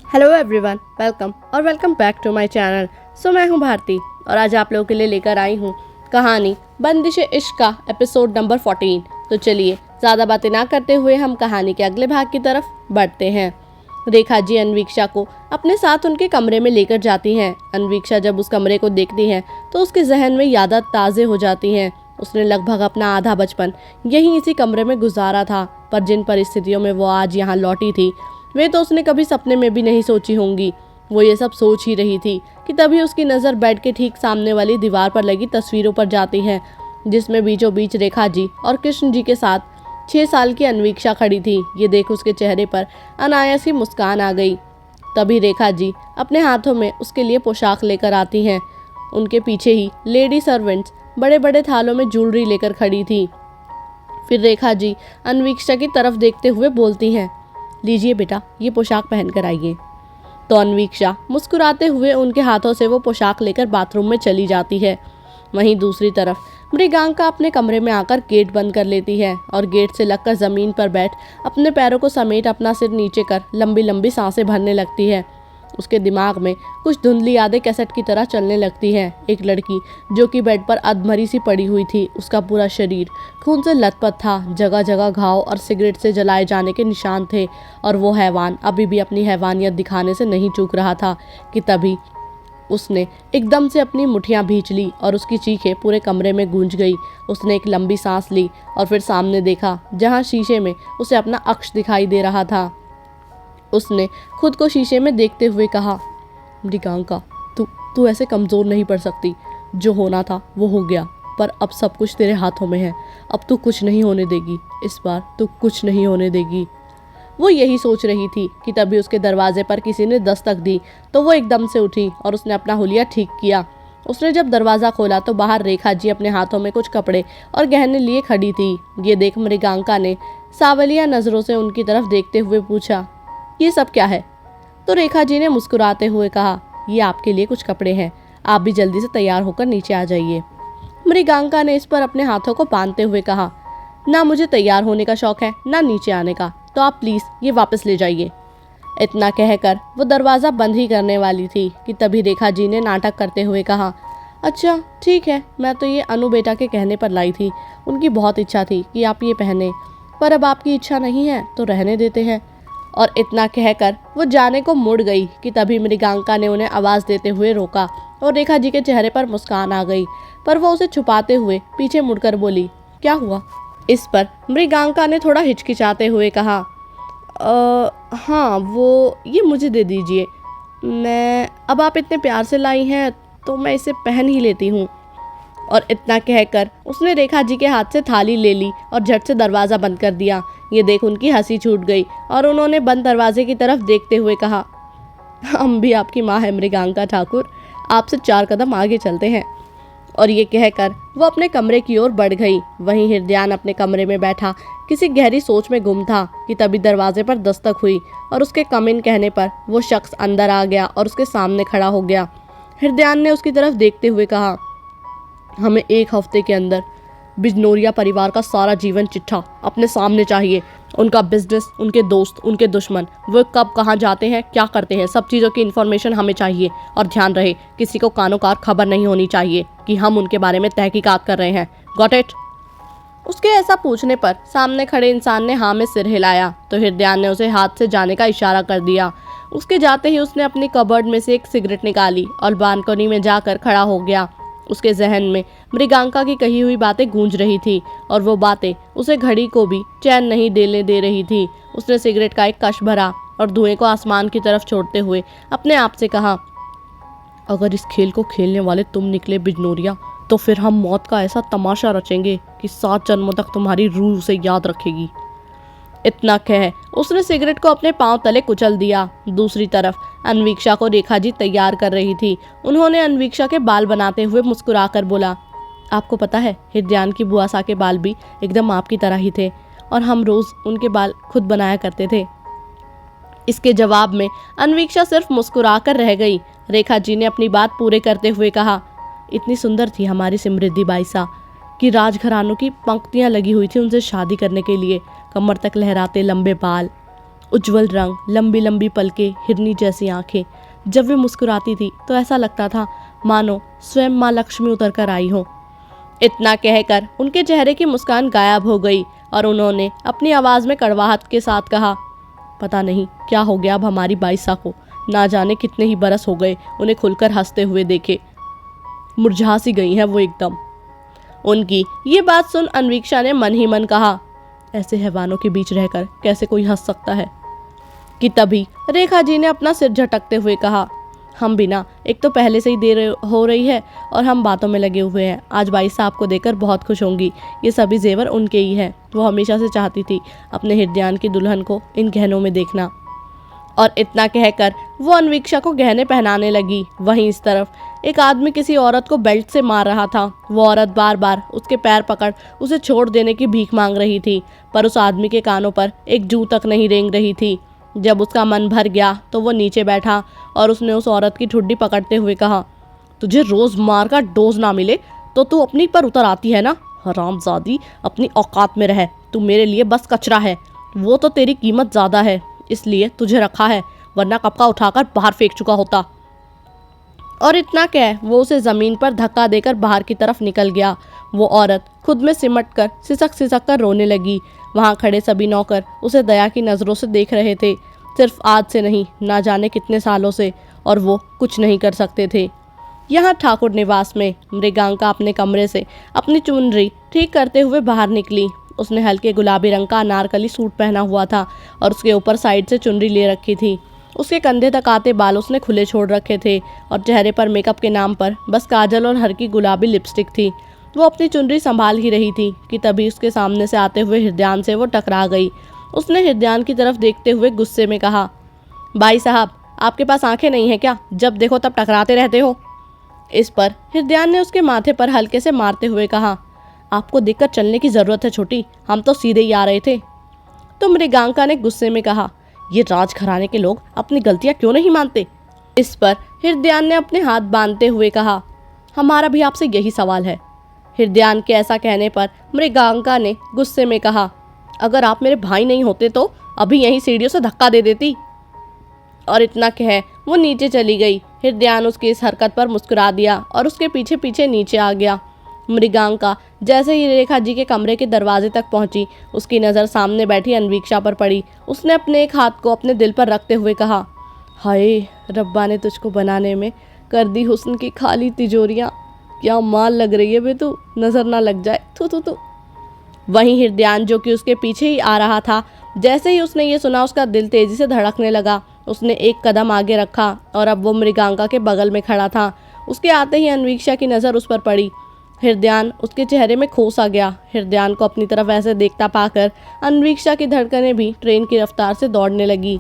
Hello everyone, welcome back to my channel. मैं हूं भारती और आज आप लोगों के लिए लेकर आई हूं कहानी बंदिश इश्क का एपिसोड नंबर 14। तो चलिए ज़्यादा बातें ना करते हुए हम कहानी के अगले भाग की तरफ बढ़ते हैं। रेखा जी अन्वीक्षा को अपने साथ उनके कमरे में लेकर जाती हैं। अन्वीक्षा जब उस कमरे को देखती है तो उसके जहन में यादें ताज़े हो जाती हैं। उसने लगभग अपना आधा बचपन यहीं इसी कमरे में गुजारा था, पर जिन परिस्थितियों में वो आज यहाँ लौटी थी वे तो उसने कभी सपने में भी नहीं सोची होंगी। वो ये सब सोच ही रही थी कि तभी उसकी नज़र बेड के ठीक सामने वाली दीवार पर लगी तस्वीरों पर जाती है, जिसमें बीचों बीच रेखा जी और कृष्ण जी के साथ 6 साल की अन्वीक्षा खड़ी थी। ये देख उसके चेहरे पर अनायास ही मुस्कान आ गई। तभी रेखा जी अपने हाथों में उसके लिए पोशाक लेकर आती हैं। उनके पीछे ही लेडी सर्वेंट्स बड़े बड़े थालों में ज्वेलरी लेकर खड़ी थी। फिर रेखा जी अन्वीक्षा की तरफ देखते हुए बोलती हैं, लीजिए बेटा, ये पोशाक पहन कर आइए। तो अन्वीक्षा मुस्कुराते हुए उनके हाथों से वो पोशाक लेकर बाथरूम में चली जाती है। वहीं दूसरी तरफ मृगांका अपने कमरे में आकर गेट बंद कर लेती है और गेट से लगकर ज़मीन पर बैठ अपने पैरों को समेट अपना सिर नीचे कर लंबी लंबी सांसें भरने लगती है। उसके दिमाग में कुछ धुंधली यादें कैसेट की तरह चलने लगती हैं। एक लड़की जो कि बेड पर अधमरी सी पड़ी हुई थी, उसका पूरा शरीर खून से लथपथ था, जगह जगह घाव और सिगरेट से जलाए जाने के निशान थे, और वो हैवान अभी भी अपनी हैवानियत दिखाने से नहीं चूक रहा था कि तभी उसने एकदम से अपनी मुठ्ठियां भींच ली और उसकी चीखें पूरे कमरे में गूंज गई। उसने एक लंबी सांस ली और फिर सामने देखा, जहां शीशे में उसे अपना अक्ष दिखाई दे रहा था। उसने खुद को शीशे में देखते हुए कहा, मृगांका, तू ऐसे कमज़ोर नहीं पड़ सकती। जो होना था वो हो गया, पर अब सब कुछ तेरे हाथों में है। अब तू कुछ नहीं होने देगी, इस बार तू कुछ नहीं होने देगी। वो यही सोच रही थी कि तभी उसके दरवाजे पर किसी ने दस्तक दी। तो वो एकदम से उठी और उसने अपना हुलिया ठीक किया। उसने जब दरवाज़ा खोला तो बाहर रेखा जी अपने हाथों में कुछ कपड़े और गहने लिए खड़ी थी। ये देख मृगांका ने सावलिया नज़रों से उनकी तरफ देखते हुए पूछा, ये सब क्या है? तो रेखा जी ने मुस्कुराते हुए कहा, ये आपके लिए कुछ कपड़े हैं, आप भी जल्दी से तैयार होकर नीचे आ जाइए। मृगांका ने इस पर अपने हाथों को बांधते हुए कहा, ना मुझे तैयार होने का शौक है ना नीचे आने का, तो आप प्लीज़ ये वापस ले जाइए। इतना कहकर वो दरवाज़ा बंद ही करने वाली थी कि तभी रेखा जी ने नाटक करते हुए कहा, अच्छा ठीक है, मैं तो ये अनु बेटा के कहने पर लाई थी। उनकी बहुत इच्छा थी कि आप ये पहने, पर अब आपकी इच्छा नहीं है तो रहने देते हैं। और इतना कहकर वो जाने को मुड़ गई कि तभी मृगांका ने उन्हें आवाज़ देते हुए रोका और रेखा जी के चेहरे पर मुस्कान आ गई, पर वो उसे छुपाते हुए पीछे मुड़कर बोली, क्या हुआ? इस पर मृगांका ने थोड़ा हिचकिचाते हुए कहा, हाँ वो ये मुझे दे दीजिए। अब आप इतने प्यार से लाई हैं तो मैं इसे पहन ही लेती हूँ। और इतना कहकर उसने रेखा जी के हाथ से थाली ले ली और झट से दरवाज़ा बंद कर दिया। ये देख उनकी हंसी छूट गई और उन्होंने बंद दरवाजे की तरफ देखते हुए कहा, हम भी आपकी माँ है मृगांका ठाकुर, आपसे 4 कदम आगे चलते हैं। और ये कहकर वो अपने कमरे की ओर बढ़ गई। वहीं हृदयान अपने कमरे में बैठा किसी गहरी सोच में गुम था कि तभी दरवाजे पर दस्तक हुई और उसके कम इन कहने पर वो शख्स अंदर आ गया और उसके सामने खड़ा हो गया। हृदयान ने उसकी तरफ देखते हुए कहा, हमें 1 हफ्ते के अंदर बिजनौरिया परिवार का सारा जीवन चिट्ठा अपने सामने चाहिए। उनका बिजनेस, उनके दोस्त, उनके दुश्मन, वो कब कहाँ जाते हैं, क्या करते हैं, सब चीज़ों की इन्फॉर्मेशन हमें चाहिए। और ध्यान रहे, किसी को कानो कार खबर नहीं होनी चाहिए कि हम उनके बारे में तहकीकात कर रहे हैं। Got it? उसके ऐसा पूछने पर सामने खड़े इंसान ने हाँ में सिर हिलाया तो हृदयान ने उसे हाथ से जाने का इशारा कर दिया। उसके जाते ही उसने अपनी कबर्ड में से एक सिगरेट निकाली और बालकनी में जाकर खड़ा हो गया। उसके जहन में मृगांका की कही हुई बातें गूंज रही थी और वो बातें उसे घड़ी को भी चैन नहीं देने दे रही थी। उसने सिगरेट का एक कश भरा और धुएं को आसमान की तरफ छोड़ते हुए अपने आप से कहा, अगर इस खेल को खेलने वाले तुम निकले बिजनौरिया, तो फिर हम मौत का ऐसा तमाशा रचेंगे कि 7 जन्मों तक तुम्हारी रूह उसे याद रखेगी। इतना कह उसने सिगरेट को अपने पांव तले कुचल दिया। दूसरी तरफ अन्वीक्षा को रेखा जी तैयार कर रही थी। उन्होंने अन्वीक्षा के बाल बनाते हुए मुस्कुराकर बोला, आपको पता है हृदयान की बुआ सा के बाल भी एकदम आपकी तरह ही थे और हम रोज़ उनके बाल खुद बनाया करते थे। इसके जवाब में अन्वीक्षा सिर्फ मुस्कुराकर रह गई। रेखा जी ने अपनी बात पूरे करते हुए कहा, इतनी सुंदर थी हमारी समृद्धि बाईसा कि राजघरानों की पंक्तियां लगी हुई थी उनसे शादी करने के लिए, कमर तक लहराते लंबे बाल। उज्जवल रंग, लंबी लंबी पलकें, हिरनी जैसी आंखें। जब वे मुस्कुराती थी तो ऐसा लगता था मानो स्वयं माँ लक्ष्मी उतर कर आई हो। इतना कहकर उनके चेहरे की मुस्कान गायब हो गई और उन्होंने अपनी आवाज में कड़वाहट के साथ कहा, पता नहीं क्या हो गया अब हमारी बाईसा को। ना जाने कितने ही बरस हो गए उन्हें खुलकर हंसते हुए देखे। मुरझा सी गई हैं वो एकदम। उनकी ये बात सुन अन्वीक्षा ने मन ही मन कहा, ऐसे हैवानों के बीच रहकर कैसे कोई हंस सकता है। कि तभी रेखा जी ने अपना सिर झटकते हुए कहा, हम बिना, एक तो पहले से ही देर हो रही है और हम बातों में लगे हुए हैं। आज बाई साहब को देखकर बहुत खुश होंगी। ये सभी जेवर उनके ही हैं। वो हमेशा से चाहती थी अपने हृदयान की दुल्हन को इन गहनों में देखना। और इतना कहकर वो अन्वीक्षा को गहने पहनाने लगी। वहीं इस तरफ एक आदमी किसी औरत को बेल्ट से मार रहा था। वो औरत बार बार उसके पैर पकड़ उसे छोड़ देने की भीख मांग रही थी, पर उस आदमी के कानों पर एक जू तक नहीं रेंग रही थी। जब उसका मन भर गया तो वो नीचे बैठा और उसने उस औरत की ठुड्डी पकड़ते हुए कहा, तुझे रोज मार का डोज ना मिले तो तू अपनी पर उतर आती है ना। हरामजादी, अपनी औकात में रह। तू मेरे लिए बस कचरा है। वो तो तेरी कीमत ज़्यादा है इसलिए तुझे रखा है, वरना कब का उठाकर बाहर फेंक चुका होता। और इतना कह वो उसे ज़मीन पर धक्का देकर बाहर की तरफ निकल गया। वो औरत खुद में सिमट कर सिसक कर रोने लगी। वहाँ खड़े सभी नौकर उसे दया की नज़रों से देख रहे थे, सिर्फ आज से नहीं, ना जाने कितने सालों से, और वो कुछ नहीं कर सकते थे। यहाँ ठाकुर निवास में मृगांका अपने कमरे से अपनी चुनरी ठीक करते हुए बाहर निकली। उसने हल्के गुलाबी रंग का अनारकली सूट पहना हुआ था और उसके ऊपर साइड से चुनरी ले रखी थी। उसके कंधे तक आते बाल उसने खुले छोड़ रखे थे और चेहरे पर मेकअप के नाम पर बस काजल और हल्की गुलाबी लिपस्टिक थी। वो अपनी चुनरी संभाल ही रही थी कि तभी उसके सामने से आते हुए हृदयान से वो टकरा गई। उसने हृदयान की तरफ देखते हुए गुस्से में कहा, भाई साहब, आपके पास आंखें नहीं है क्या? जब देखो तब टकराते रहते हो। इस पर हृदयान ने उसके माथे पर हल्के से मारते हुए कहा, आपको देखकर चलने की जरूरत है छोटी, हम तो सीधे ही आ रहे थे। तो मृगांका ने गुस्से में कहा, ये राजघराने के लोग अपनी गलतियां क्यों नहीं मानते? इस पर हृदयान ने अपने हाथ बांधते हुए कहा, हमारा भी आपसे यही सवाल है। हृदयान के ऐसा कहने पर मृगांका ने गुस्से में कहा, अगर आप मेरे भाई नहीं होते तो अभी यहीं सीढ़ियों से धक्का दे देती। और इतना कह वो नीचे चली गई। हृदयान उसकी इस हरकत पर मुस्कुरा दिया और उसके पीछे पीछे नीचे आ गया। मृगांका जैसे ही रेखा जी के कमरे के दरवाजे तक पहुंची, उसकी नज़र सामने बैठी अन्वीक्षा पर पड़ी। उसने अपने एक हाथ को अपने दिल पर रखते हुए कहा, हाय रब्बा ने तुझको बनाने में कर दी हुस्न की खाली तिजोरियाँ। क्या माल लग रही है बे तू, नज़र ना लग जाए। थू। वहीं हृदयान जो कि उसके पीछे ही आ रहा था, जैसे ही उसने ये सुना उसका दिल तेजी से धड़कने लगा। उसने एक कदम आगे रखा और अब वो मृगांका के बगल में खड़ा था। उसके आते ही अन्वीक्षा की नज़र उस पर पड़ी। हृदयान उसके चेहरे में खो सा गया। हृदयान को अपनी तरफ ऐसे देखता पाकर अन्वीक्षा की धड़कनें भी ट्रेन की रफ्तार से दौड़ने लगी।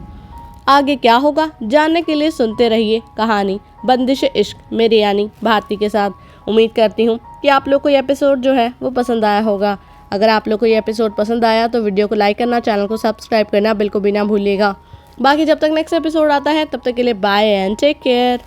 आगे क्या होगा जानने के लिए सुनते रहिए कहानी बंदिश इश्क मेरे यानी भारती के साथ। उम्मीद करती हूँ कि आप लोग को ये एपिसोड जो है वो पसंद आया होगा। अगर आप लोग को ये एपिसोड पसंद आया तो वीडियो को लाइक करना, चैनल को सब्सक्राइब करना बिल्कुल भी ना भूलिएगा। बाकी जब तक नेक्स्ट एपिसोड आता है तब तक के लिए बाय एंड टेक केयर।